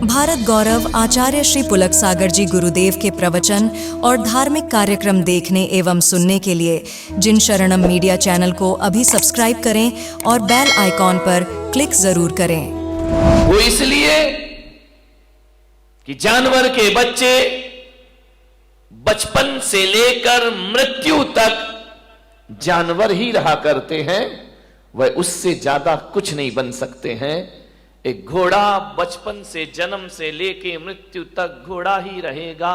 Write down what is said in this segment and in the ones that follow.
भारत गौरव आचार्य श्री पुलक सागर जी गुरुदेव के प्रवचन और धार्मिक कार्यक्रम देखने एवं सुनने के लिए जिन शरणम मीडिया चैनल को अभी सब्सक्राइब करें और बेल आइकॉन पर क्लिक जरूर करें। वो इसलिए कि जानवर के बच्चे बचपन से लेकर मृत्यु तक जानवर ही रहा करते हैं, वह उससे ज्यादा कुछ नहीं बन सकते हैं। एक घोड़ा बचपन से जन्म से लेके मृत्यु तक घोड़ा ही रहेगा,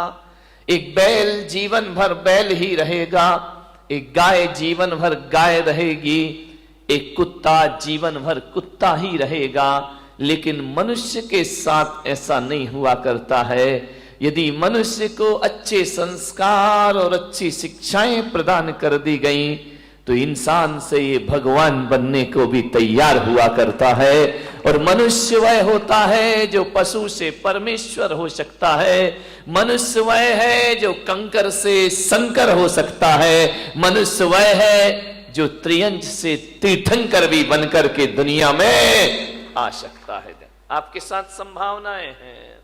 एक बैल जीवन भर बैल ही रहेगा, एक गाय जीवन भर गाय रहेगी, एक कुत्ता जीवन भर कुत्ता ही रहेगा। लेकिन मनुष्य के साथ ऐसा नहीं हुआ करता है। यदि मनुष्य को अच्छे संस्कार और अच्छी शिक्षाएं प्रदान कर दी गई तो इंसान से ये भगवान बनने को भी तैयार हुआ करता है। और मनुष्य वह होता है जो पशु से परमेश्वर हो सकता है, मनुष्य वह है जो कंकर से शंकर हो सकता है, मनुष्य वह है जो त्रियंज से तीर्थंकर भी बनकर के दुनिया में आ सकता है। आपके साथ संभावनाएं हैं,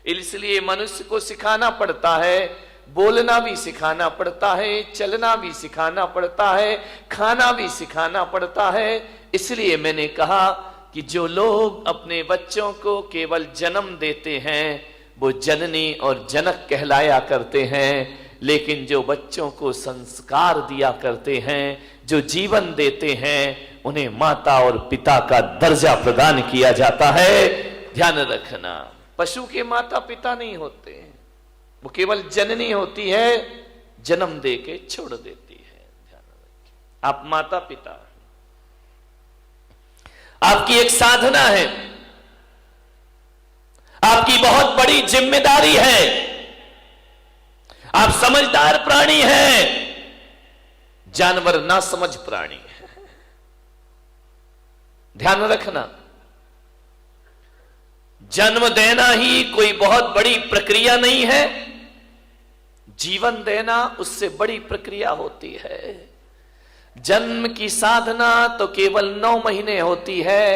इसलिए मनुष्य को सिखाना पड़ता है, बोलना भी सिखाना पड़ता है, चलना भी सिखाना पड़ता है, खाना भी सिखाना पड़ता है। इसलिए मैंने कहा कि जो लोग अपने बच्चों को केवल जन्म देते हैं वो जननी और जनक कहलाया करते हैं, लेकिन जो बच्चों को संस्कार दिया करते हैं, जो जीवन देते हैं, उन्हें माता और पिता का दर्जा प्रदान किया जाता है। ध्यान रखना, पशु के माता पिता नहीं होते हैं, वो केवल जननी होती है, जन्म दे के छोड़ देती है। ध्यान रखिए, आप माता पिता, आपकी एक साधना है, आपकी बहुत बड़ी जिम्मेदारी है। आप समझदार प्राणी हैं, जानवर ना समझ प्राणी है। ध्यान रखना, जन्म देना ही कोई बहुत बड़ी प्रक्रिया नहीं है, जीवन देना उससे बड़ी प्रक्रिया होती है। जन्म की साधना तो केवल 9 महीने होती है,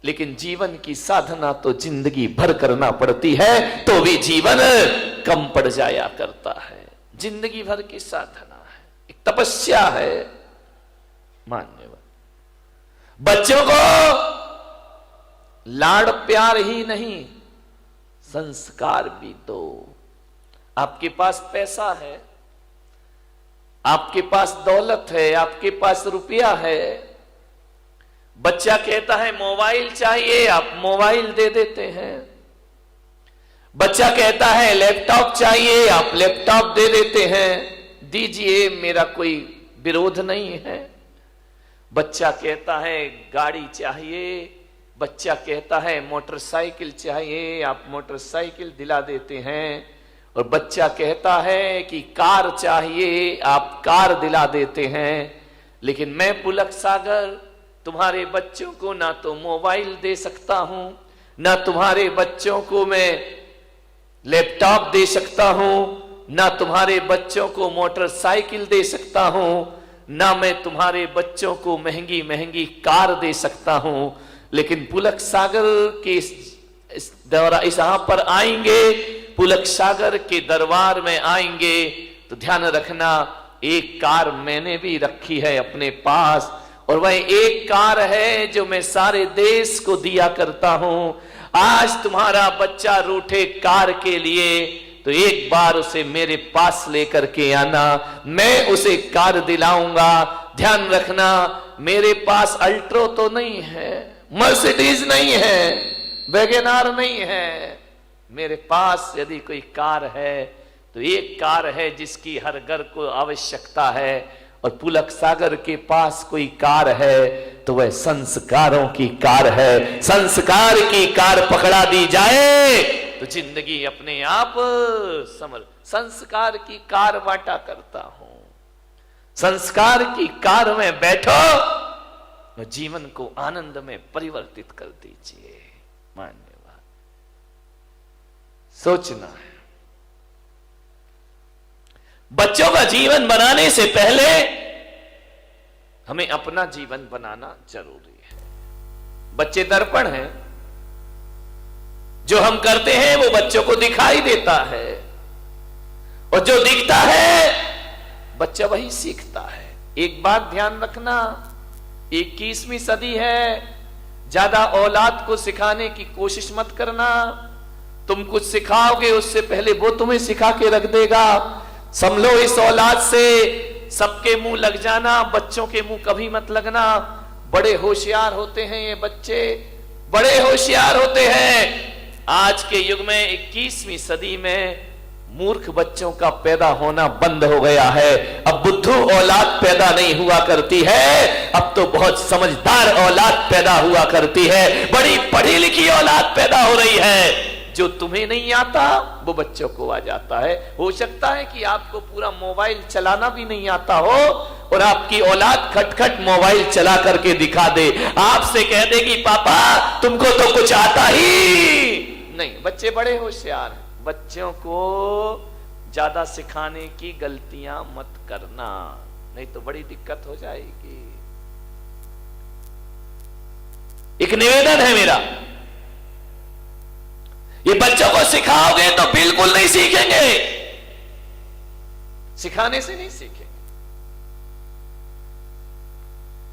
लेकिन जीवन की साधना तो जिंदगी भर करना पड़ती है, तो भी जीवन कम पड़ जाया करता है। जिंदगी भर की साधना है, एक तपस्या है। मान्यवर, बच्चों को लाड़ प्यार ही नहीं, संस्कार भी दो। आपके पास पैसा है, आपके पास दौलत है, आपके पास रुपया है, बच्चा कहता है मोबाइल चाहिए, आप मोबाइल दे देते हैं। बच्चा कहता है लैपटॉप चाहिए, आप लैपटॉप दे देते हैं। दीजिए, मेरा कोई विरोध नहीं है। बच्चा कहता है गाड़ी चाहिए, बच्चा कहता है मोटरसाइकिल चाहिए, आप मोटरसाइकिल दिला देते हैं। और बच्चा कहता है कि कार चाहिए, आप कार दिला देते हैं। लेकिन मैं पुलक सागर तुम्हारे बच्चों को ना तो मोबाइल दे सकता हूं, ना तुम्हारे बच्चों को मैं लैपटॉप दे सकता हूं, ना तुम्हारे बच्चों को मोटरसाइकिल दे सकता हूं, ना मैं तुम्हारे बच्चों को महंगी महंगी कार दे सकता हूं। लेकिन पुलक सागर के इस यहां पर आएंगे, पुलक सागर के दरबार में आएंगे तो ध्यान रखना, एक कार मैंने भी रखी है अपने पास, और वह एक कार है जो मैं सारे देश को दिया करता हूं। आज तुम्हारा बच्चा रूठे कार के लिए तो एक बार उसे मेरे पास लेकर के आना, मैं उसे कार दिलाऊंगा। ध्यान रखना, मेरे पास अल्ट्रो तो नहीं है, मर्सिडीज नहीं है, वैगनार नहीं है। मेरे पास यदि कोई कार है तो एक कार है जिसकी हर घर को आवश्यकता है, और पुलक सागर के पास कोई कार है तो वह संस्कारों की कार है। संस्कार की कार पकड़ा दी जाए तो जिंदगी अपने आप समझ। संस्कार की कार बांटा करता हूं, संस्कार की कार में बैठो, जीवन को आनंद में परिवर्तित कर दीजिए। मान्यवाद, सोचना है। बच्चों का जीवन बनाने से पहले हमें अपना जीवन बनाना जरूरी है। बच्चे दर्पण हैं, जो हम करते हैं वो बच्चों को दिखाई देता है, और जो दिखता है बच्चा वही सीखता है। एक बात ध्यान रखना, 21वीं सदी है, ज्यादा औलाद को सिखाने की कोशिश मत करना। तुम कुछ सिखाओगे उससे पहले वो तुम्हें सिखा के रख देगा। संभलो इस औलाद से, सबके मुंह लग जाना, बच्चों के मुंह कभी मत लगना। बड़े होशियार होते हैं ये बच्चे, बड़े होशियार होते हैं। आज के युग में 21वीं सदी में मूर्ख बच्चों का पैदा होना बंद हो गया है। अब बुद्धू औलाद पैदा नहीं हुआ करती है, अब तो बहुत समझदार औलाद पैदा हुआ करती है, बड़ी पढ़ी लिखी औलाद पैदा हो रही है। जो तुम्हें नहीं आता वो बच्चों को आ जाता है। हो सकता है कि आपको पूरा मोबाइल चलाना भी नहीं आता हो और आपकी औलाद खटखट मोबाइल चला करके दिखा दे, आपसे कह देगी पापा तुमको तो कुछ आता ही नहीं। बच्चे बड़े होशियार हैं। बच्चों को ज्यादा सिखाने की गलतियां मत करना, नहीं तो बड़ी दिक्कत हो जाएगी। एक निवेदन है मेरा, ये बच्चों को सिखाओगे तो बिल्कुल नहीं सीखेंगे, सिखाने से नहीं सीखेंगे।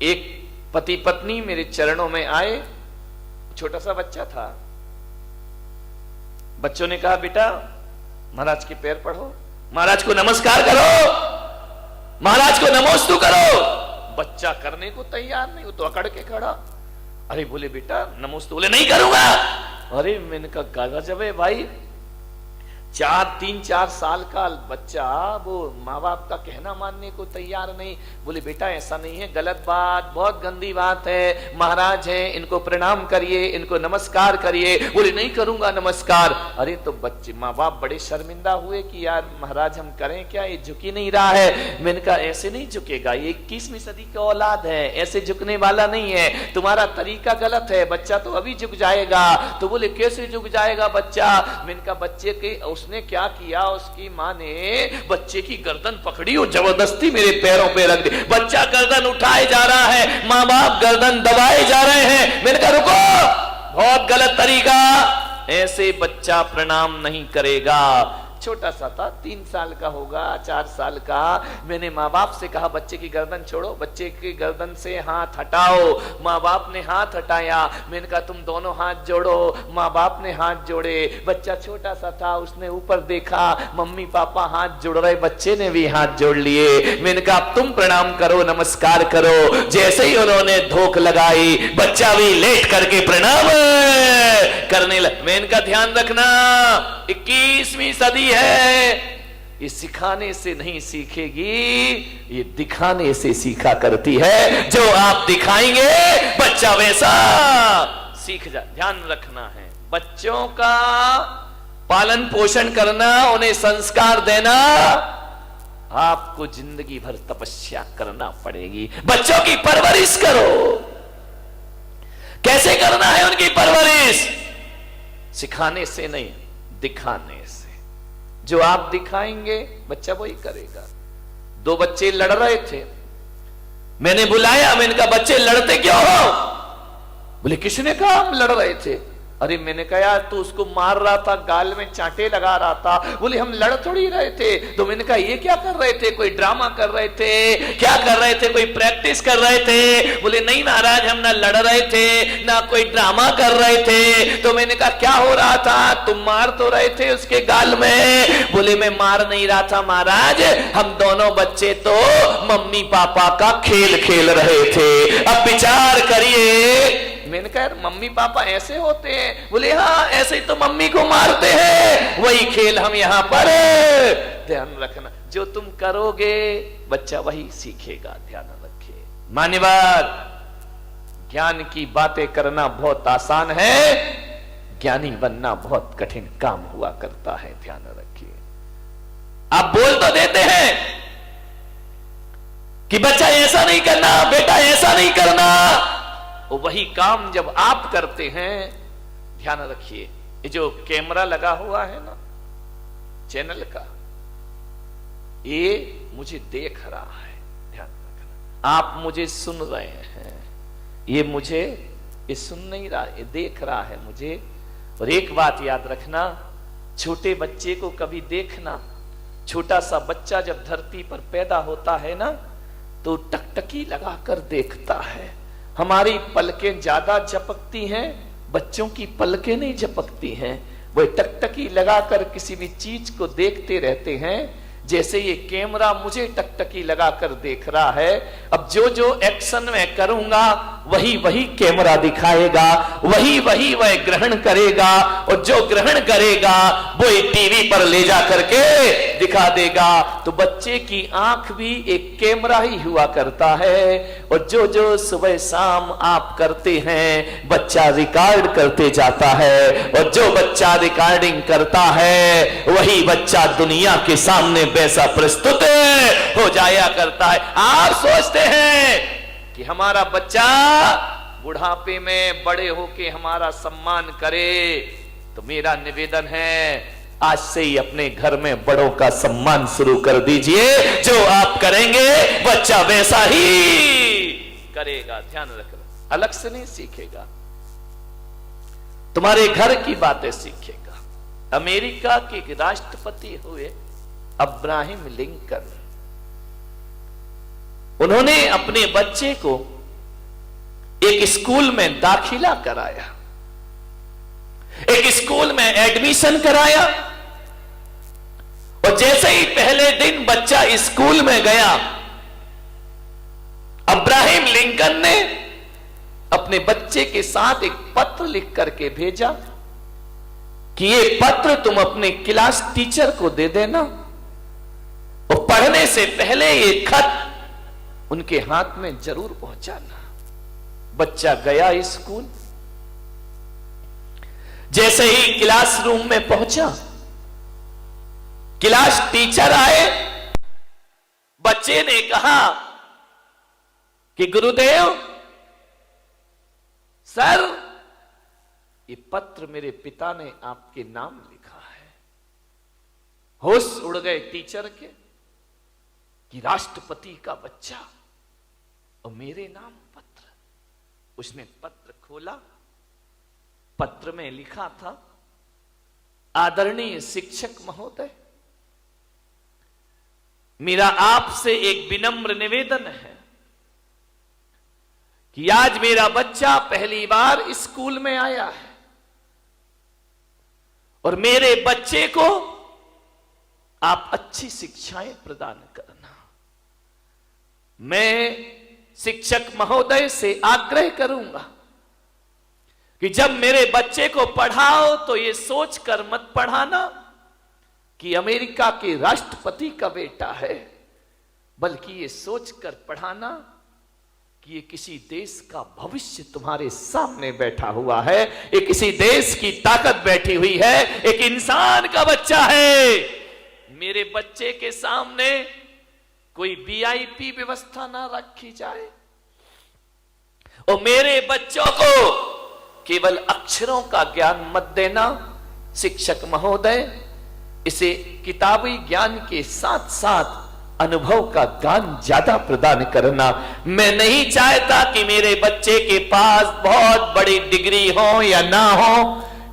एक पति पत्नी मेरे चरणों में आए, छोटा सा बच्चा था। बच्चों ने कहा बेटा महाराज के पैर पढ़ो, महाराज को नमस्कार करो, महाराज को नमोस्तु करो। बच्चा करने को तैयार नहीं, वो तो अकड़ के खड़ा। अरे बोले बेटा नमोस्तु, बोले नहीं करूंगा। अरे मैंने कहा गजब है भाई, 3-4 साल का बच्चा वो माँ बाप का कहना मानने को तैयार नहीं। बोले बेटा ऐसा नहीं है, गलत बात, बहुत गंदी बात है, महाराज हैं इनको प्रणाम करिए, इनको नमस्कार करिए। बोले नहीं करूंगा नमस्कार। अरे तो बच्चे माँ बाप बड़े शर्मिंदा हुए कि यार महाराज हम करें क्या, ये झुक ही नहीं रहा है। मैंने कहा ऐसे नहीं झुकेगा, ये 21वीं सदी की औलाद है, ऐसे झुकने वाला नहीं है, तुम्हारा तरीका गलत है, बच्चा तो अभी झुक जाएगा। तो बोले कैसे झुक जाएगा बच्चा। मैंने कहा बच्चे के उसने क्या किया, उसकी माँ ने बच्चे की गर्दन पकड़ी और जबरदस्ती मेरे पैरों पे रख दी। बच्चा गर्दन उठाए जा रहा है, माँ बाप गर्दन दबाए जा रहे हैं। मैंने कहा रुको, बहुत गलत तरीका, ऐसे बच्चा प्रणाम नहीं करेगा। छोटा सा था, 3 साल का होगा, 4 साल का। मैंने माँ बाप से कहा बच्चे की गर्दन छोड़ो, बच्चे की गर्दन से हाथ हटाओ। माँ बाप ने हाथ हटाया। मैंने कहा तुम दोनों हाथ जोड़ो। माँ बाप ने हाथ जोड़े। बच्चा छोटा सा था, उसने ऊपर देखा, मम्मी पापा हाथ जोड़ रहे, बच्चे ने भी हाथ जोड़ लिए। मैंने कहा तुम प्रणाम करो, नमस्कार करो। जैसे ही उन्होंने धोख लगाई, बच्चा भी लेट करके प्रणाम करने लगा। मैंने कहा ध्यान रखना, 21वीं सदी है, ये सिखाने से नहीं सीखेगी, ये दिखाने से सीखा करती है। जो आप दिखाएंगे बच्चा वैसा सीख जा। ध्यान रखना है, बच्चों का पालन पोषण करना, उन्हें संस्कार देना, आपको जिंदगी भर तपस्या करना पड़ेगी। बच्चों की परवरिश करो। कैसे करना है उनकी परवरिश? सिखाने से नहीं, दिखाने से। जो आप दिखाएंगे बच्चा वही करेगा। 2 बच्चे लड़ रहे थे, मैंने बुलाया, मैंने कहा बच्चे लड़ते क्यों हो? बोले किसने कहा हम लड़ रहे थे? अरे मैंने कहा यार तू उसको मार रहा था, गाल में चांटे लगा रहा था। बोले हम लड़ थोड़ी रहे थे। तो मैंने कहा ये क्या कर रहे थे? कोई ड्रामा कर रहे थे? क्या कर रहे थे? कोई प्रैक्टिस कर रहे थे? बोले नहीं महाराज हम ना लड़ रहे थे ना कोई ड्रामा कर रहे थे। तो मैंने कहा क्या हो रहा था? तुम मार तो रहे थे उसके गाल में। बोले मैं मार नहीं रहा था महाराज, हम दोनों बच्चे तो मम्मी पापा का खेल खेल रहे थे। अब विचार करिए। मैंने कहा मम्मी पापा ऐसे होते हैं? बोले हाँ ऐसे ही तो मम्मी को मारते हैं, वही खेल हम यहां पर। ध्यान रखना, जो तुम करोगे बच्चा वही सीखेगा। ध्यान रखिए। मान्यवर, ज्ञान की बातें करना बहुत आसान है, ज्ञानी बनना बहुत कठिन काम हुआ करता है। ध्यान रखिए। आप बोल तो देते हैं कि बच्चा ऐसा नहीं करना, बेटा ऐसा नहीं करना, वही काम जब आप करते हैं, ध्यान रखिए, ये जो कैमरा लगा हुआ है ना चैनल का, ये मुझे देख रहा है। ध्यान रखना, आप मुझे सुन रहे हैं, ये मुझे ये सुन नहीं रहा, ये देख रहा है मुझे। और एक बात याद रखना, छोटे बच्चे को कभी देखना, छोटा सा बच्चा जब धरती पर पैदा होता है ना, तो टकटकी लगाकर देखता है। हमारी पलकें ज्यादा झपकती हैं, बच्चों की पलकें नहीं झपकती हैं। वो टकटकी लगाकर किसी भी चीज को देखते रहते हैं। जैसे ये कैमरा मुझे टकटकी लगाकर देख रहा है, अब जो जो एक्शन मैं करूंगा वही वही कैमरा दिखाएगा, वही वही वह ग्रहण करेगा, और जो ग्रहण करेगा वो टीवी पर ले जा करके दिखा देगा। तो बच्चे की आंख भी एक कैमरा ही हुआ करता है, और जो जो सुबह शाम आप करते हैं बच्चा रिकॉर्ड करते जाता है, और जो बच्चा रिकॉर्डिंग करता है वही बच्चा दुनिया के सामने वैसा प्रस्तुत हो जाया करता है। आप सोचते हैं कि हमारा बच्चा बुढ़ापे में बड़े होके हमारा सम्मान करे, तो मेरा निवेदन है आज से ही अपने घर में बड़ों का सम्मान शुरू कर दीजिए। जो आप करेंगे बच्चा वैसा ही करेगा। ध्यान रखना, अलग से नहीं सीखेगा, तुम्हारे घर की बातें सीखेगा। अमेरिका के राष्ट्रपति हुए अब्राहम लिंकन, उन्होंने अपने बच्चे को एक स्कूल में दाखिला कराया, एक स्कूल में एडमिशन कराया, और जैसे ही पहले दिन बच्चा स्कूल में गया, अब्राहम लिंकन ने अपने बच्चे के साथ एक पत्र लिख करके भेजा कि ये पत्र तुम अपने क्लास टीचर को दे देना, और पढ़ने से पहले ये खत उनके हाथ में जरूर पहुंचाना। बच्चा गया स्कूल, जैसे ही क्लासरूम में पहुंचा, क्लास टीचर आए, बच्चे ने कहा कि गुरुदेव सर, ये पत्र मेरे पिता ने आपके नाम लिखा है। होश उड़ गए टीचर के कि राष्ट्रपति का बच्चा और मेरे नाम पत्र। उसने पत्र खोला, पत्र में लिखा था, आदरणीय शिक्षक महोदय, मेरा आपसे एक विनम्र निवेदन है कि आज मेरा बच्चा पहली बार स्कूल में आया है, और मेरे बच्चे को आप अच्छी शिक्षाएं प्रदान करना। मैं शिक्षक महोदय से आग्रह करूंगा कि जब मेरे बच्चे को पढ़ाओ तो ये सोचकर मत पढ़ाना कि अमेरिका के राष्ट्रपति का बेटा है, बल्कि ये सोचकर पढ़ाना कि ये किसी देश का भविष्य तुम्हारे सामने बैठा हुआ है, ये किसी देश की ताकत बैठी हुई है, एक इंसान का बच्चा है। मेरे बच्चे के सामने कोई वीआईपी व्यवस्था ना रखी जाए, और मेरे बच्चों को केवल अक्षरों का ज्ञान मत देना। शिक्षक महोदय, इसे किताबी ज्ञान के साथ साथ अनुभव का ज्ञान ज्यादा प्रदान करना। मैं नहीं चाहता कि मेरे बच्चे के पास बहुत बड़ी डिग्री हो या ना हो,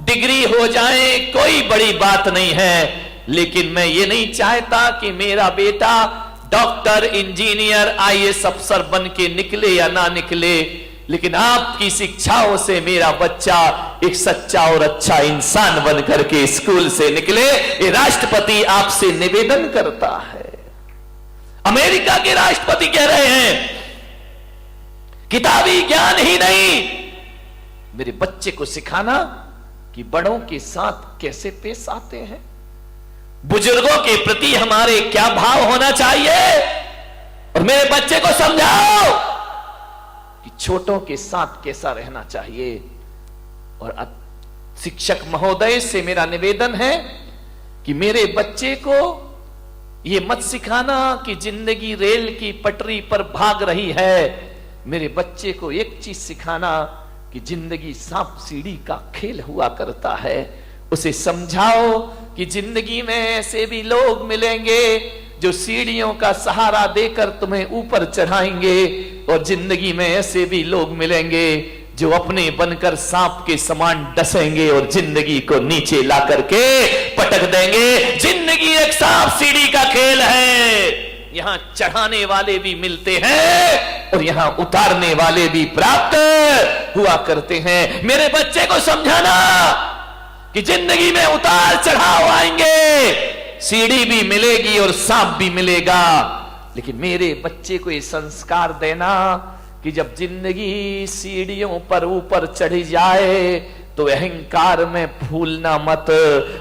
डिग्री हो जाए कोई बड़ी बात नहीं है, लेकिन मैं ये नहीं चाहता कि मेरा बेटा डॉक्टर, इंजीनियर, आईएएस अफसर बन के निकले या ना निकले, लेकिन आपकी शिक्षाओं से मेरा बच्चा एक सच्चा और अच्छा इंसान बन करके स्कूल से निकले, ये राष्ट्रपति आपसे निवेदन करता है। अमेरिका के राष्ट्रपति कह रहे हैं किताबी ज्ञान ही नहीं, मेरे बच्चे को सिखाना कि बड़ों के साथ कैसे पेश आते हैं, बुजुर्गों के प्रति हमारे क्या भाव होना चाहिए, और मेरे बच्चे को समझाओ कि छोटों के साथ कैसा रहना चाहिए। और शिक्षक महोदय से मेरा निवेदन है कि मेरे बच्चे को ये मत सिखाना कि जिंदगी रेल की पटरी पर भाग रही है, मेरे बच्चे को एक चीज सिखाना कि जिंदगी सांप सीढ़ी का खेल हुआ करता है। उसे समझाओ कि जिंदगी में ऐसे भी लोग मिलेंगे जो सीढ़ियों का सहारा देकर तुम्हें ऊपर चढ़ाएंगे, और जिंदगी में ऐसे भी लोग मिलेंगे जो अपने बनकर सांप के समान डसेंगे और जिंदगी को नीचे ला करके पटक देंगे। जिंदगी एक सांप सीढ़ी का खेल है, यहां चढ़ाने वाले भी मिलते हैं और यहां उतारने वाले भी प्राप्त हुआ करते हैं। मेरे बच्चे को समझाना कि जिंदगी में उतार चढ़ाव आएंगे, सीढ़ी भी मिलेगी और सांप भी मिलेगा, लेकिन मेरे बच्चे को ये संस्कार देना कि जब जिंदगी सीढ़ियों पर ऊपर चढ़ी जाए तो अहंकार में फूलना मत,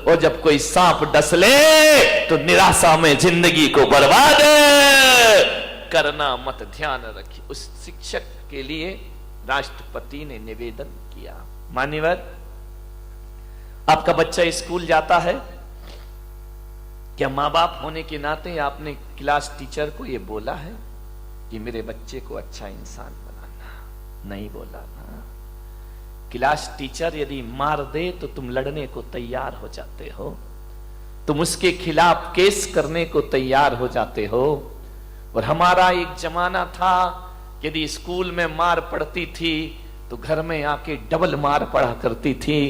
और जब कोई सांप डस ले तो निराशा में जिंदगी को बर्बाद करना मत। ध्यान रखिए। उस शिक्षक के लिए राष्ट्रपति ने निवेदन किया, मान्यवर आपका बच्चा स्कूल जाता है, क्या मां बाप होने के नाते आपने क्लास टीचर को यह बोला है कि मेरे बच्चे को अच्छा इंसान बनाना? नहीं बोला ना। क्लास टीचर यदि मार दे तो तुम लड़ने को तैयार हो जाते हो, तुम उसके खिलाफ केस करने को तैयार हो जाते हो। और हमारा एक जमाना था, यदि स्कूल में मार पड़ती थी तो घर में आके डबल मार पड़ा करती थी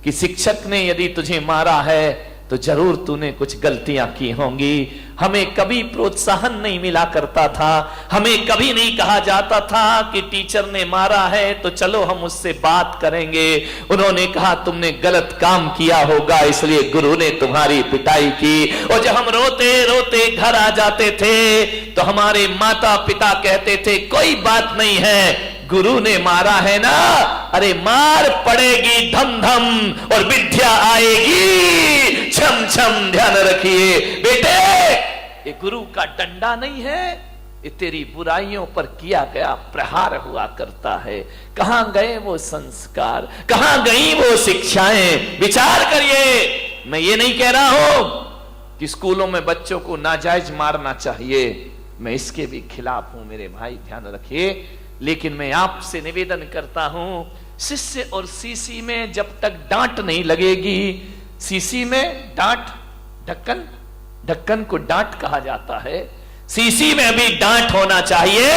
कि शिक्षक ने यदि तुझे मारा है तो जरूर तूने कुछ गलतियां की होंगी। हमें कभी प्रोत्साहन नहीं मिला करता था, हमें कभी नहीं कहा जाता था कि टीचर ने मारा है तो चलो हम उससे बात करेंगे। उन्होंने कहा तुमने गलत काम किया होगा इसलिए गुरु ने तुम्हारी पिटाई की। और जब हम रोते रोते घर आ जाते थे तो हमारे माता पिता कहते थे कोई बात नहीं है, गुरु ने मारा है ना, अरे मार पड़ेगी धम धम और विद्या आएगी छम छम। ध्यान रखिए बेटे, ये गुरु का डंडा नहीं है, ये तेरी बुराइयों पर किया गया प्रहार हुआ करता है। कहां गए वो संस्कार, कहां गई वो शिक्षाएं? विचार करिए। मैं ये नहीं कह रहा हूं कि स्कूलों में बच्चों को नाजायज मारना चाहिए, मैं इसके भी खिलाफ हूं मेरे भाई, ध्यान रखिए। लेकिन मैं आपसे निवेदन करता हूं, शिष्य और सीसी में जब तक डांट नहीं लगेगी, सीसी में डांट, ढक्कन, ढक्कन को डांट कहा जाता है, सीसी में भी डांट होना चाहिए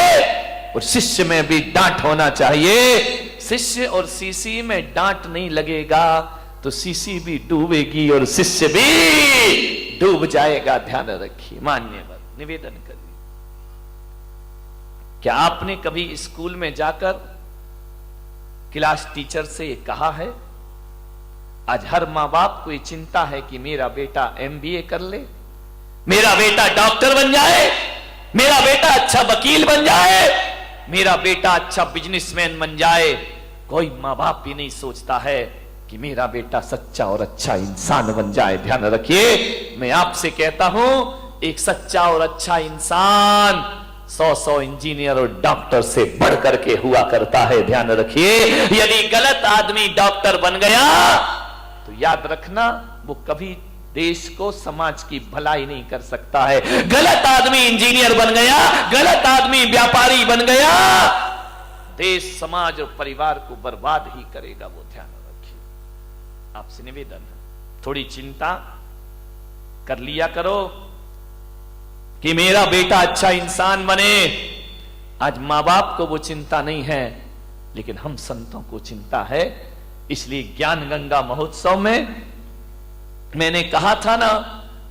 और शिष्य में भी डांट होना चाहिए। शिष्य और सीसी में डांट नहीं लगेगा तो सीसी भी डूबेगी और शिष्य भी डूब जाएगा। ध्यान रखिए। मान्यवर निवेदन करिए, क्या आपने कभी स्कूल में जाकर क्लास टीचर से कहा है? आज हर मां बाप को ये चिंता है कि मेरा बेटा एमबीए कर ले, मेरा बेटा डॉक्टर बन जाए, मेरा बेटा अच्छा वकील बन जाए, मेरा बेटा अच्छा बिजनेसमैन बन जाए। कोई मां बाप भी नहीं सोचता है कि मेरा बेटा सच्चा और अच्छा इंसान बन जाए। ध्यान रखिए, मैं आपसे कहता हूं एक सच्चा और अच्छा इंसान 100 इंजीनियर और डॉक्टर से बढ़ करके हुआ करता है। ध्यान रखिए, यदि गलत आदमी डॉक्टर बन गया तो याद रखना वो कभी देश को, समाज की भलाई नहीं कर सकता है। गलत आदमी इंजीनियर बन गया, गलत आदमी व्यापारी बन गया, देश, समाज और परिवार को बर्बाद ही करेगा वो। ध्यान रखिए। आपसे निवेदन है, थोड़ी चिंता कर लिया करो कि मेरा बेटा अच्छा इंसान बने। आज मां बाप को वो चिंता नहीं है, लेकिन हम संतों को चिंता है। इसलिए ज्ञान गंगा महोत्सव में मैंने कहा था ना,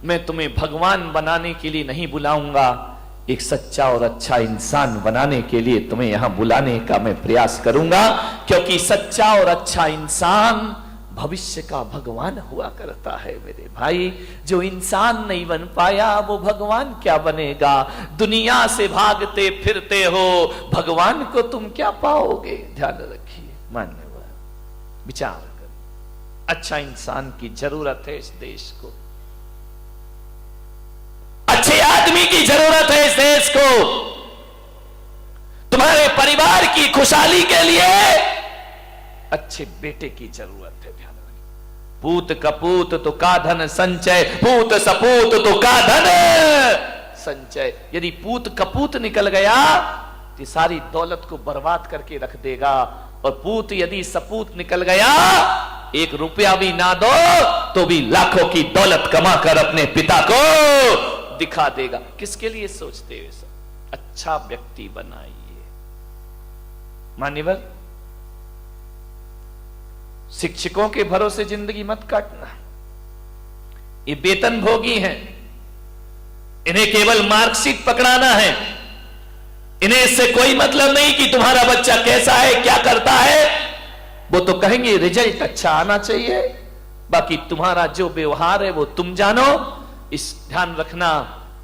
मैं तुम्हें भगवान बनाने के लिए नहीं बुलाऊंगा, एक सच्चा और अच्छा इंसान बनाने के लिए तुम्हें यहां बुलाने का मैं प्रयास करूंगा। क्योंकि सच्चा और अच्छा इंसान भविष्य का भगवान हुआ करता है मेरे भाई। जो इंसान नहीं बन पाया वो भगवान क्या बनेगा? दुनिया से भागते फिरते हो, भगवान को तुम क्या पाओगे? ध्यान रखिए। मान्यवर विचार कर, अच्छा इंसान की जरूरत है इस देश को, अच्छे आदमी की जरूरत है इस देश को। तुम्हारे परिवार की खुशहाली के लिए अच्छे बेटे की जरूरत है। ध्यान रखिए। पूत कपूत तो का धन संचय, पूत सपूत तो का धन संचय। यदि पूत कपूत निकल गया तो सारी दौलत को बर्बाद करके रख देगा, और पूत यदि सपूत निकल गया, 1 रुपया भी ना दो तो भी लाखों की दौलत कमाकर अपने पिता को दिखा देगा। किसके लिए सोचते हुए सब? अच्छा व्यक्ति बनाइए। मान्यवर शिक्षकों के भरोसे जिंदगी मत काटना। ये वेतन भोगी हैं, इन्हें केवल मार्कशीट पकड़ाना है। इन्हें इससे कोई मतलब नहीं कि तुम्हारा बच्चा कैसा है, क्या करता है। वो तो कहेंगे रिजल्ट अच्छा आना चाहिए, बाकी तुम्हारा जो व्यवहार है वो तुम जानो। इस ध्यान रखना,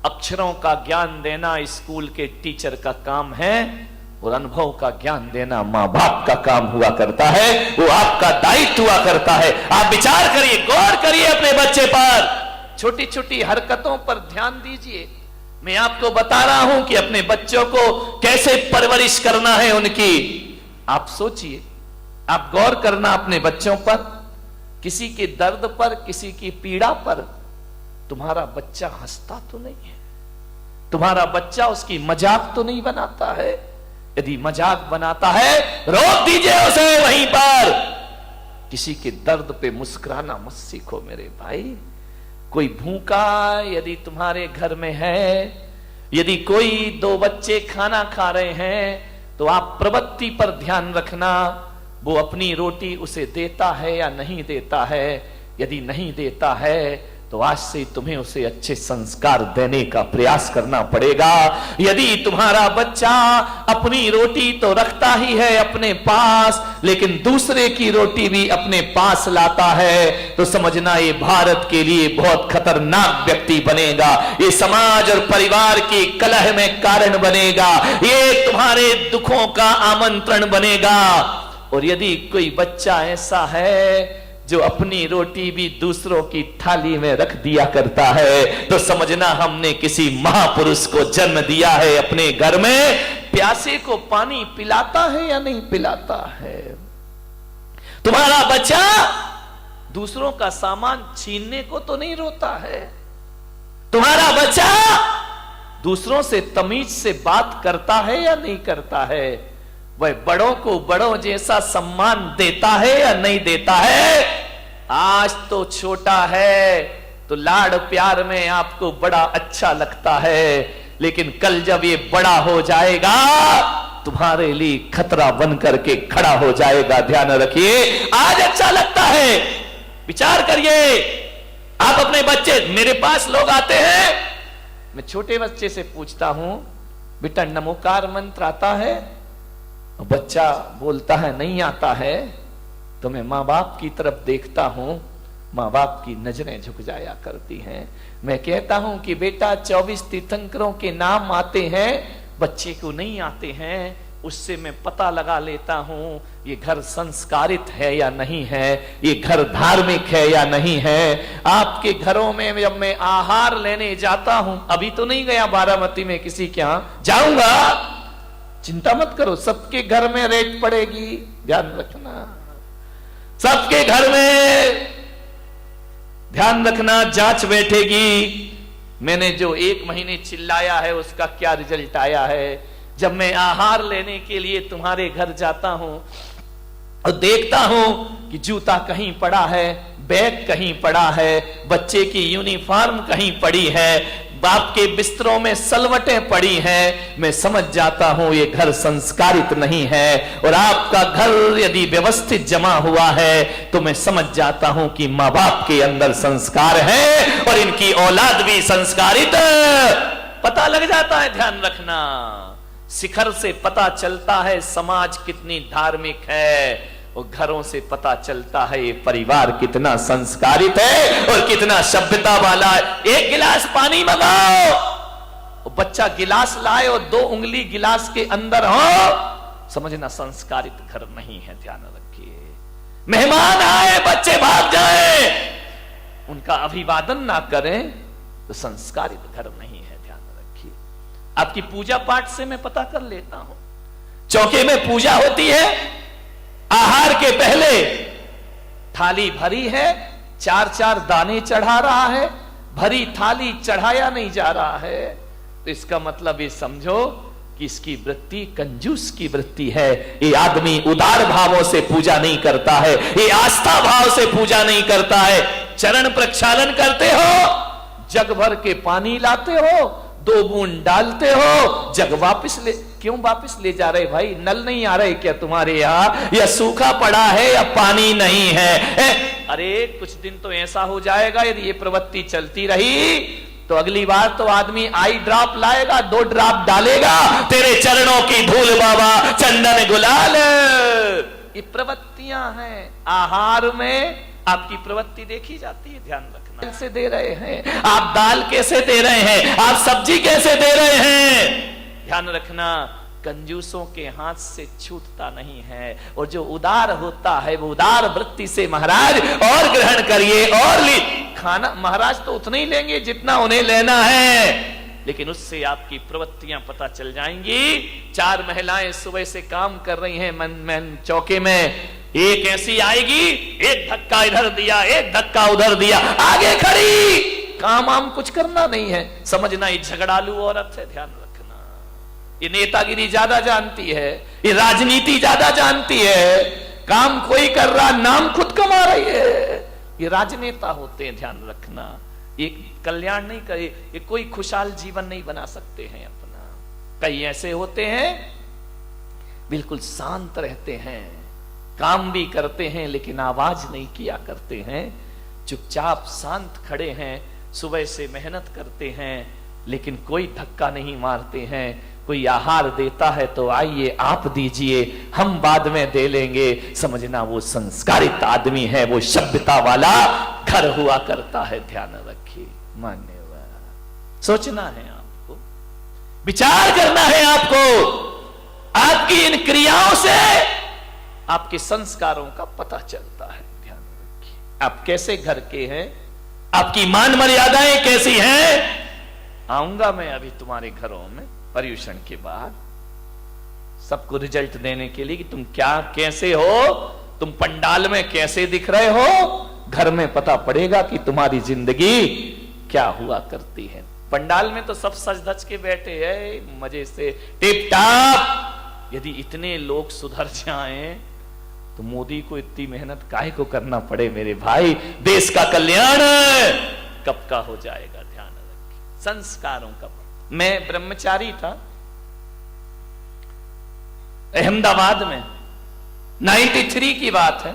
अक्षरों का ज्ञान देना स्कूल के टीचर का काम है, और अनुभव का ज्ञान देना मां बाप का काम हुआ करता है, वो आपका दायित्व हुआ करता है। आप विचार करिए, गौर करिए अपने बच्चे पर, छोटी छोटी हरकतों पर ध्यान दीजिए। मैं आपको बता रहा हूं कि अपने बच्चों को कैसे परवरिश करना है उनकी। आप सोचिए, आप गौर करना अपने बच्चों पर, किसी के दर्द पर, किसी की पीड़ा पर तुम्हारा बच्चा हंसता तो नहीं है, तुम्हारा बच्चा उसकी मजाक तो नहीं बनाता है। यदि मजाक बनाता है रोक दीजिए उसे वहीं पर। किसी के दर्द पे मुस्कुराना मत सीखो मेरे भाई। कोई भूखा यदि तुम्हारे घर में है, यदि कोई दो बच्चे खाना खा रहे हैं, तो आप प्रवृत्ति पर ध्यान रखना, वो अपनी रोटी उसे देता है या नहीं देता है। यदि नहीं देता है तो आज से तुम्हें उसे अच्छे संस्कार देने का प्रयास करना पड़ेगा। यदि तुम्हारा बच्चा अपनी रोटी तो रखता ही है अपने पास, लेकिन दूसरे की रोटी भी अपने पास लाता है, तो समझना ये भारत के लिए बहुत खतरनाक व्यक्ति बनेगा। ये समाज और परिवार की कलह में कारण बनेगा, ये तुम्हारे दुखों का आमंत्रण बनेगा। और यदि कोई बच्चा ऐसा है जो अपनी रोटी भी दूसरों की थाली में रख दिया करता है, तो समझना हमने किसी महापुरुष को जन्म दिया है अपने घर में। प्यासे को पानी पिलाता है या नहीं पिलाता है? तुम्हारा बच्चा दूसरों का सामान छीनने को तो नहीं रोता है। तुम्हारा बच्चा दूसरों से तमीज से बात करता है या नहीं करता है? वह बड़ों को बड़ों जैसा सम्मान देता है या नहीं देता है? आज तो छोटा है तो लाड़ प्यार में आपको बड़ा अच्छा लगता है, लेकिन कल जब ये बड़ा हो जाएगा तुम्हारे लिए खतरा बन करके खड़ा हो जाएगा। ध्यान रखिए, आज अच्छा लगता है। विचार करिए, आप अपने बच्चे, मेरे पास लोग आते हैं, मैं छोटे बच्चे से पूछता हूं, बेटा नमोकार मंत्र आता है? बच्चा बोलता है नहीं आता है। तो मैं माँ बाप की तरफ देखता हूं, माँ बाप की नजरें झुक जाया करती हैं। मैं कहता हूं कि बेटा 24 तीर्थंकरों के नाम आते हैं, बच्चे को नहीं आते हैं। उससे मैं पता लगा लेता हूं ये घर संस्कारित है या नहीं है, ये घर धार्मिक है या नहीं है। आपके घरों में जब मैं आहार लेने जाता हूं, अभी तो नहीं गया बारामती में किसी के यहां, जाऊंगा, चिंता मत करो, सबके घर में रेट पड़ेगी, ध्यान रखना। सबके घर में ध्यान रखना, जांच बैठेगी। मैंने जो 1 महीने चिल्लाया है उसका क्या रिजल्ट आया है। जब मैं आहार लेने के लिए तुम्हारे घर जाता हूं और देखता हूं कि जूता कहीं पड़ा है, बैग कहीं पड़ा है, बच्चे की यूनिफॉर्म कहीं पड़ी है, बाप के बिस्तरों में सलवटें पड़ी हैं, मैं समझ जाता हूं ये घर संस्कारित नहीं है। और आपका घर यदि व्यवस्थित जमा हुआ है तो मैं समझ जाता हूं कि माँ बाप के अंदर संस्कार है और इनकी औलाद भी संस्कारित, पता लग जाता है। ध्यान रखना, शिखर से पता चलता है समाज कितनी धार्मिक है, और घरों से पता चलता है ये परिवार कितना संस्कारित है और कितना सभ्यता वाला है। 1 गिलास पानी मंगाओ, बच्चा गिलास लाए और 2 उंगली गिलास के अंदर हो, समझना संस्कारित घर नहीं है। ध्यान रखिए, मेहमान आए बच्चे भाग जाए, उनका अभिवादन ना करें तो संस्कारित घर नहीं है। ध्यान रखिए, आपकी पूजा पाठ से मैं पता कर लेता हूं। चौके में पूजा होती है, आहार के पहले थाली भरी है, 4-4 दाने चढ़ा रहा है, भरी थाली चढ़ाया नहीं जा रहा है, तो इसका मतलब ये समझो कि इसकी वृत्ति कंजूस की वृत्ति है। ये आदमी उदार भावों से पूजा नहीं करता है, ये आस्था भाव से पूजा नहीं करता है। चरण प्रक्षालन करते हो, जग भर के पानी लाते हो, 2 बूंद डालते हो, जग वापस ले क्यों वापस ले जा रहे भाई? नल नहीं आ रहे क्या तुम्हारे यहाँ, या सूखा पड़ा है या पानी नहीं है? अरे कुछ दिन तो ऐसा हो जाएगा यदि ये प्रवृत्ति चलती रही तो अगली बार तो आदमी आई ड्रॉप लाएगा, 2 ड्रॉप डालेगा, तेरे चरणों की धूल बाबा चंदन गुलाल। ये प्रवृत्तियां हैं। आहार में आपकी प्रवृत्ति देखी जाती है, ध्यान रखना। कैसे दे रहे हैं आप, दाल कैसे दे रहे हैं आप, सब्जी कैसे दे रहे हैं, ध्यान रखना। कंजूसों के हाथ से छूटता नहीं है, और जो उदार होता है वो उदार वृत्ति से महाराज और ग्रहण करिए और ली। खाना महाराज तो उतना ही लेंगे जितना उन्हें लेना है, लेकिन उससे आपकी प्रवृत्तियां पता चल जाएंगी। 4 महिलाएं सुबह से काम कर रही हैं मन चौके में, एक ऐसी आएगी, एक धक्का इधर दिया, एक धक्का उधर दिया, आगे खड़ी, काम आम कुछ करना नहीं है, समझना ये झगड़ालू औरत है। ध्यान रखना, ये नेतागिरी ज्यादा जानती है, ये राजनीति ज्यादा जानती है, काम कोई कर रहा, नाम खुद कमा रही है, ये राजनेता होते हैं। ध्यान रखना, एक कल्याण नहीं करे, ये कोई खुशहाल जीवन नहीं बना सकते हैं अपना। कई ऐसे होते हैं बिल्कुल शांत रहते हैं, काम भी करते हैं लेकिन आवाज नहीं किया करते हैं, चुपचाप शांत खड़े हैं, सुबह से मेहनत करते हैं लेकिन कोई धक्का नहीं मारते हैं। कोई आहार देता है तो आइए आप दीजिए, हम बाद में दे लेंगे, समझना वो संस्कारित आदमी है, वो सभ्यता वाला घर हुआ करता है। ध्यान रखिए, मान्यवर, सोचना है आपको, विचार करना है आपको। आपकी इन क्रियाओं से आपके संस्कारों का पता चलता है। ध्यान रखिए, आप कैसे घर के हैं, आपकी मान मर्यादाएं कैसी हैं। आऊंगा मैं अभी तुम्हारे घरों में पर्युषण के बाद, सबको रिजल्ट देने के लिए कि तुम क्या कैसे हो, तुम पंडाल में कैसे दिख रहे हो, घर में पता पड़ेगा कि तुम्हारी जिंदगी क्या हुआ करती है। पंडाल में तो सब सज धज के बैठे हैं मजे से टिप टाप। यदि इतने लोग सुधर जाएं तो मोदी को इतनी मेहनत काहे को करना पड़े मेरे भाई, देश का कल्याण कब का हो जाएगा। ध्यान रखिए, संस्कारों का। मैं ब्रह्मचारी था अहमदाबाद में, 93 की बात है।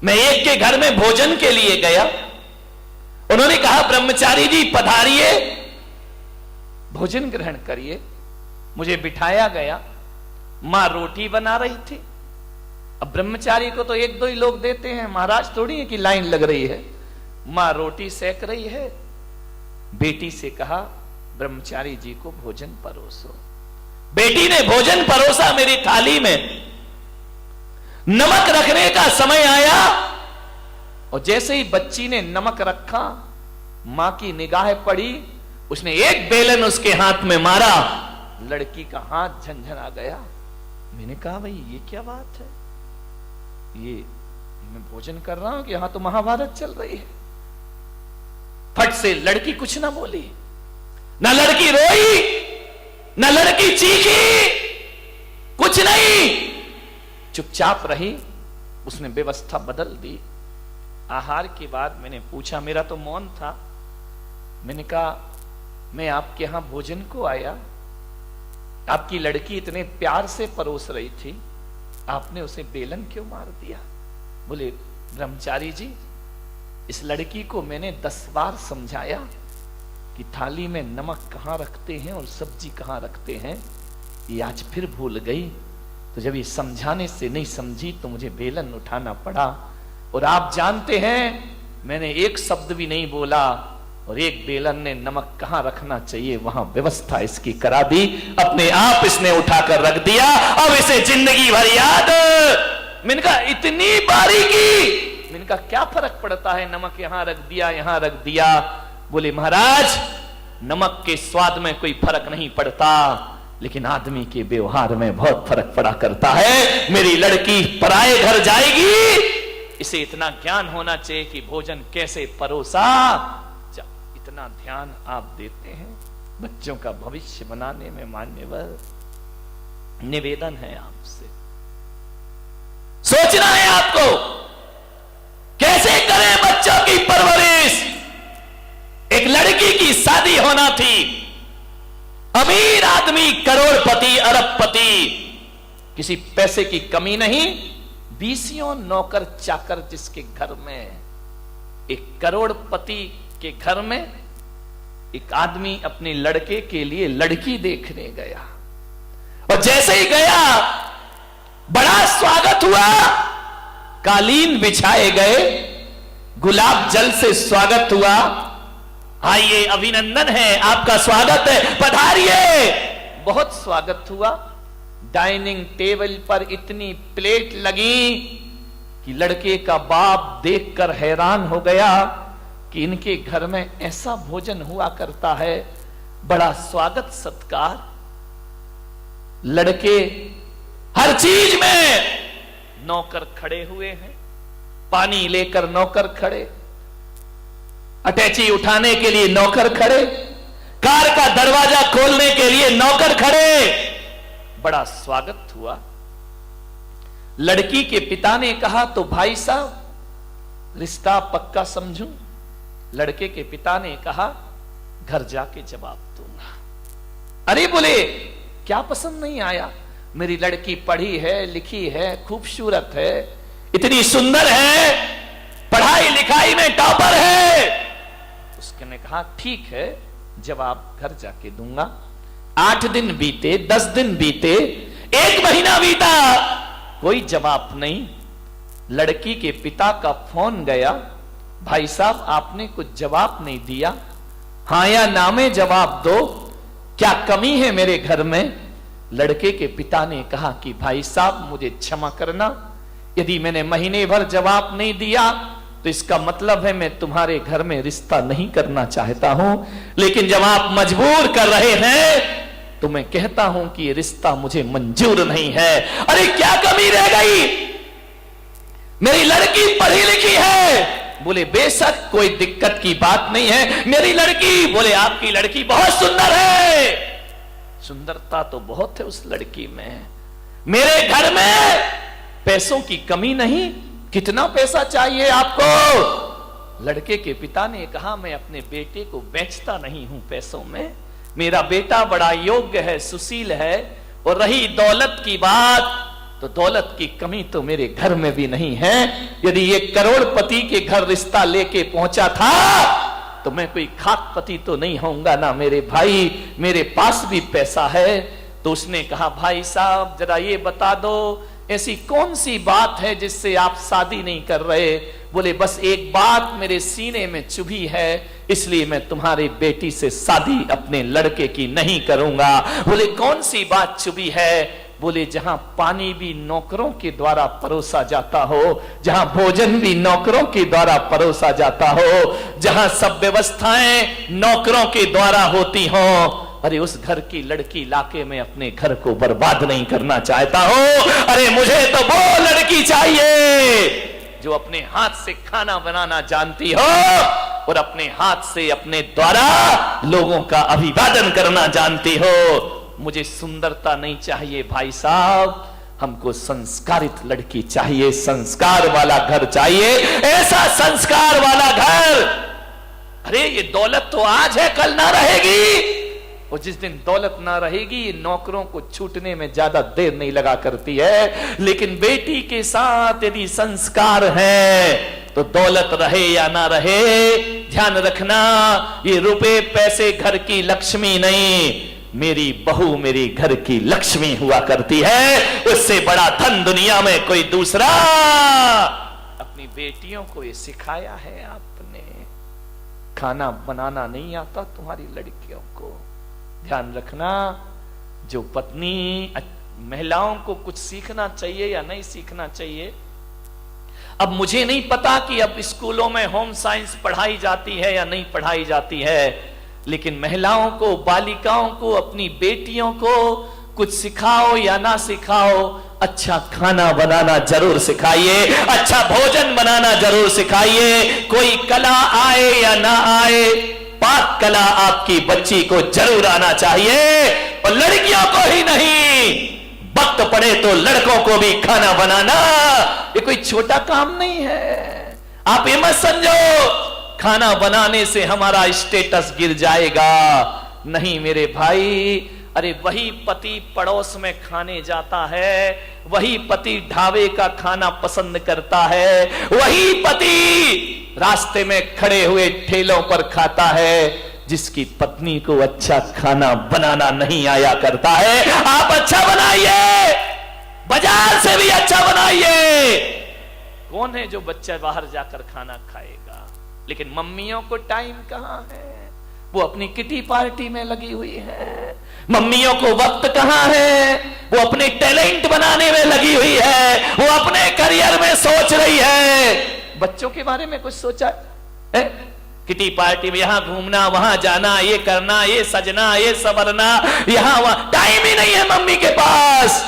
मैं एक के घर में भोजन के लिए गया, उन्होंने कहा ब्रह्मचारी जी पधारिए, भोजन ग्रहण करिए। मुझे बिठाया गया, मां रोटी बना रही थी। अब ब्रह्मचारी को तो 1-2 ही लोग देते हैं, महाराज थोड़ी है कि लाइन लग रही है। मां रोटी सेक रही है, बेटी से कहा ब्रह्मचारी जी को भोजन परोसो। बेटी ने भोजन परोसा मेरी थाली में, नमक रखने का समय आया और जैसे ही बच्ची ने नमक रखा, मां की निगाह पड़ी, उसने एक बेलन उसके हाथ में मारा, लड़की का हाथ झंझना गया। मैंने कहा भाई ये क्या बात है, ये मैं भोजन कर रहा हूं कि यहां तो महाभारत चल रही है। फट से लड़की कुछ ना बोली, ना लड़की रोई, ना लड़की चीखी, कुछ नहीं, चुपचाप रही। उसने व्यवस्था बदल दी। आहार के बाद मैंने पूछा, मेरा तो मौन था, मैंने कहा मैं आपके यहां भोजन को आया, आपकी लड़की इतने प्यार से परोस रही थी, आपने उसे बेलन क्यों मार दिया। बोले ब्रह्मचारी जी, इस लड़की को मैंने 10 बार समझाया कि थाली में नमक कहां रखते हैं और सब्जी कहां रखते हैं, ये आज फिर भूल गई। तो जब ये समझाने से नहीं समझी तो मुझे बेलन उठाना पड़ा। और आप जानते हैं मैंने एक शब्द भी नहीं बोला और एक बेलन ने नमक कहां रखना चाहिए वहां व्यवस्था इसकी करा दी, अपने आप इसने उठाकर रख दिया। अब इसे जिंदगी भर याद। मैंने कहा इतनी बारीकी, मैंने कहा क्या फर्क पड़ता है, नमक यहां रख दिया, यहां रख दिया। बोले महाराज नमक के स्वाद में कोई फर्क नहीं पड़ता, लेकिन आदमी के व्यवहार में बहुत फर्क पड़ा करता है। मेरी लड़की पराये घर जाएगी, इसे इतना ज्ञान होना चाहिए कि भोजन कैसे परोसा। इतना ध्यान आप देते हैं बच्चों का भविष्य बनाने में। मान्यवर, निवेदन है आपसे, सोचना है आपको कैसे करें बच्चों की परवरिश। एक लड़की की शादी होना थी, अमीर आदमी कर करोड़पति अरबपति, किसी पैसे की कमी नहीं, बीसियों नौकर चाकर जिसके घर में, एक करोड़पति के घर में एक आदमी अपने लड़के के लिए लड़की देखने गया, और जैसे ही गया बड़ा स्वागत हुआ, कालीन बिछाए गए, गुलाब जल से स्वागत हुआ, आइए अभिनंदन है, आपका स्वागत है, पधारिए, बहुत स्वागत हुआ। डाइनिंग टेबल पर इतनी प्लेट लगी कि लड़के का बाप देखकर हैरान हो गया कि इनके घर में ऐसा भोजन हुआ करता है, बड़ा स्वागत सत्कार। लड़के हर चीज में, नौकर खड़े हुए हैं, पानी लेकर नौकर खड़े, अटैची उठाने के लिए नौकर खड़े, कार का दरवाजा खोलने के लिए नौकर खड़े, बड़ा स्वागत हुआ। लड़की के पिता ने कहा तो भाई साहब रिश्ता पक्का समझूं। लड़के के पिता ने कहा घर जाके जवाब दूंगा। अरे बोले क्या पसंद नहीं आया? मेरी लड़की पढ़ी है, लिखी है, खूबसूरत है, इतनी सुंदर है, पढ़ाई लिखाई में टॉपर है। उसने कहा ठीक है, जवाब घर जाके दूंगा। 8 दिन बीते, 10 दिन बीते, 1 महीना बीता, कोई जवाब नहीं। लड़की के पिता का फोन गया, भाई साहब आपने कुछ जवाब नहीं दिया, हां या ना में जवाब दो, क्या कमी है मेरे घर में? लड़के के पिता ने कहा कि भाई साहब मुझे क्षमा करना, यदि मैंने महीने भर जवाब नहीं दिया तो इसका मतलब है मैं तुम्हारे घर में रिश्ता नहीं करना चाहता हूं, लेकिन जब आप मजबूर कर रहे हैं तो मैं कहता हूं कि ये रिश्ता मुझे मंजूर नहीं है। अरे क्या कमी रह गई? मेरी लड़की पढ़ी लिखी है। बोले बेशक कोई दिक्कत की बात नहीं है, मेरी लड़की, बोले आपकी लड़की बहुत सुंदर है। सुंदरता तो बहुत है उस लड़की में, मेरे घर में पैसों की कमी नहीं, कितना पैसा चाहिए आपको? लड़के के पिता ने कहा मैं अपने बेटे को बेचता नहीं हूं पैसों में, मेरा बेटा बड़ा योग्य है, सुशील है, और रही दौलत की बात तो दौलत की कमी तो मेरे घर में भी नहीं है। यदि ये करोड़पति के घर रिश्ता लेके पहुंचा था तो मैं कोई खाकपति तो नहीं होऊंगा ना मेरे भाई, मेरे पास भी पैसा है। तो उसने कहा भाई साहब जरा ये बता दो ऐसी कौन सी बात है जिससे आप शादी नहीं कर रहे? बोले बस एक बात मेरे सीने में चुभी है, इसलिए मैं तुम्हारी बेटी से शादी अपने लड़के की नहीं करूंगा। बोले कौन सी बात चुभी है? बोले जहां पानी भी नौकरों के द्वारा परोसा जाता हो, जहां भोजन भी नौकरों के द्वारा परोसा जाता हो, जहां सब व्यवस्थाएं नौकरों के द्वारा होती हो, अरे उस घर की लड़की लाके मैं अपने घर को बर्बाद नहीं करना चाहता हूं। अरे मुझे तो वो लड़की चाहिए जो अपने हाथ से खाना बनाना जानती हो और अपने हाथ से अपने द्वारा लोगों का अभिवादन करना जानती हो। मुझे सुंदरता नहीं चाहिए भाई साहब, हमको संस्कारित लड़की चाहिए, संस्कार वाला घर चाहिए, ऐसा संस्कार वाला घर। अरे ये दौलत तो आज है कल ना रहेगी, और जिस दिन दौलत ना रहेगी नौकरों को छूटने में ज्यादा देर नहीं लगा करती है, लेकिन बेटी के साथ यदि संस्कार है तो दौलत रहे या ना रहे, ध्यान रखना ये रुपए पैसे घर की लक्ष्मी नहीं, मेरी बहू मेरी घर की लक्ष्मी हुआ करती है। उससे बड़ा धन दुनिया में कोई दूसरा। अपनी बेटियों को ये सिखाया है आपने, खाना बनाना नहीं आता तुम्हारी लड़कियों को। ध्यान रखना, जो पत्नी, महिलाओं को कुछ सीखना चाहिए या नहीं सीखना चाहिए। अब मुझे नहीं पता कि अब स्कूलों में होम साइंस पढ़ाई जाती है या नहीं पढ़ाई जाती है, लेकिन महिलाओं को, बालिकाओं को, अपनी बेटियों को कुछ सिखाओ या ना सिखाओ, अच्छा खाना बनाना जरूर सिखाइए, अच्छा भोजन बनाना जरूर सिखाइए। कोई कला आए या ना आए, पाक कला आपकी बच्ची को जरूर आना चाहिए। और लड़कियों को ही नहीं, वक्त पड़े तो लड़कों को भी खाना बनाना ये कोई छोटा काम नहीं है। आप ये मत समझो खाना बनाने से हमारा स्टेटस गिर जाएगा। नहीं मेरे भाई, अरे वही पति पड़ोस में खाने जाता है, वही पति ढाबे का खाना पसंद करता है, वही पति रास्ते में खड़े हुए ठेलों पर खाता है, जिसकी पत्नी को अच्छा खाना बनाना नहीं आया करता है। आप अच्छा बनाइए, बाजार से भी अच्छा बनाइए। कौन है जो बच्चा बाहर जाकर खाना खाएगा? लेकिन मम्मियों को टाइम कहां है? वो अपनी किटी पार्टी में लगी हुई है। मम्मियों को वक्त कहां है? वो अपने टैलेंट बनाने में लगी हुई है, वो अपने करियर में सोच रही है। बच्चों के बारे में कुछ सोचा है? किटी पार्टी में यहां घूमना, वहां जाना, ये करना, ये सजना, ये संवरना, यहां वहां, टाइम ही नहीं है मम्मी के पास।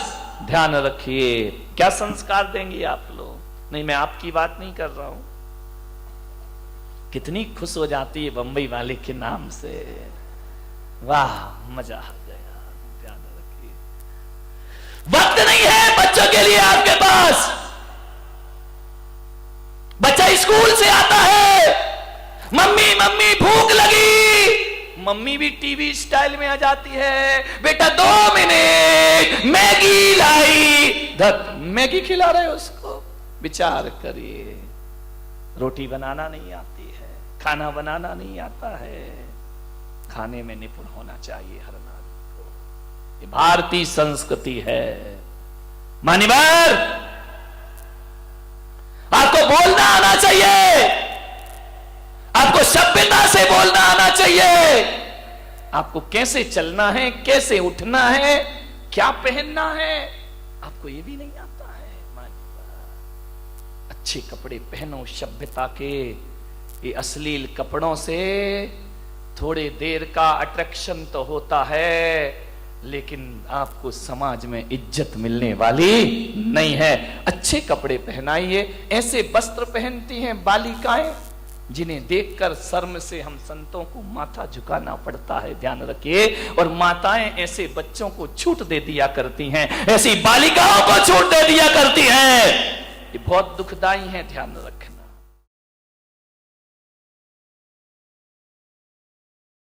ध्यान रखिए, क्या संस्कार देंगी आप लोग? नहीं, मैं आपकी बात नहीं कर रहा हूं। कितनी खुश हो जाती है बंबई वाले के नाम से, वाह मजा आ गया। ध्यान रखिए, वक्त नहीं है बच्चों के लिए आपके पास। बच्चा स्कूल से आता है, मम्मी मम्मी भूख लगी, मम्मी भी टीवी स्टाइल में आ जाती है, बेटा 2 मिनट मैगी लाई, धत मैगी खिला रहे हो उसको। विचार करिए, रोटी बनाना नहीं आती है, खाना बनाना नहीं आता है, खाने में निपुण होना चाहिए हर नारी को। ये भारतीय संस्कृति है। मान्यवर, आपको बोलना आना चाहिए, आपको सभ्यता से बोलना आना चाहिए, आपको कैसे चलना है, कैसे उठना है, क्या पहनना है, आपको ये भी नहीं आता है। अच्छे कपड़े पहनो सभ्यता के। ये अश्लील कपड़ों से थोड़े देर का अट्रैक्शन तो होता है, लेकिन आपको समाज में इज्जत मिलने वाली नहीं है। अच्छे कपड़े पहनाइए। ऐसे वस्त्र पहनती हैं बालिकाएं जिन्हें देखकर शर्म से हम संतों को माथा झुकाना पड़ता है। ध्यान रखिए। और माताएं ऐसे बच्चों को छूट दे दिया करती हैं, ऐसी बालिकाओं को छूट दे दिया करती हैं। ये बहुत दुखदाई है, ध्यान रखिए।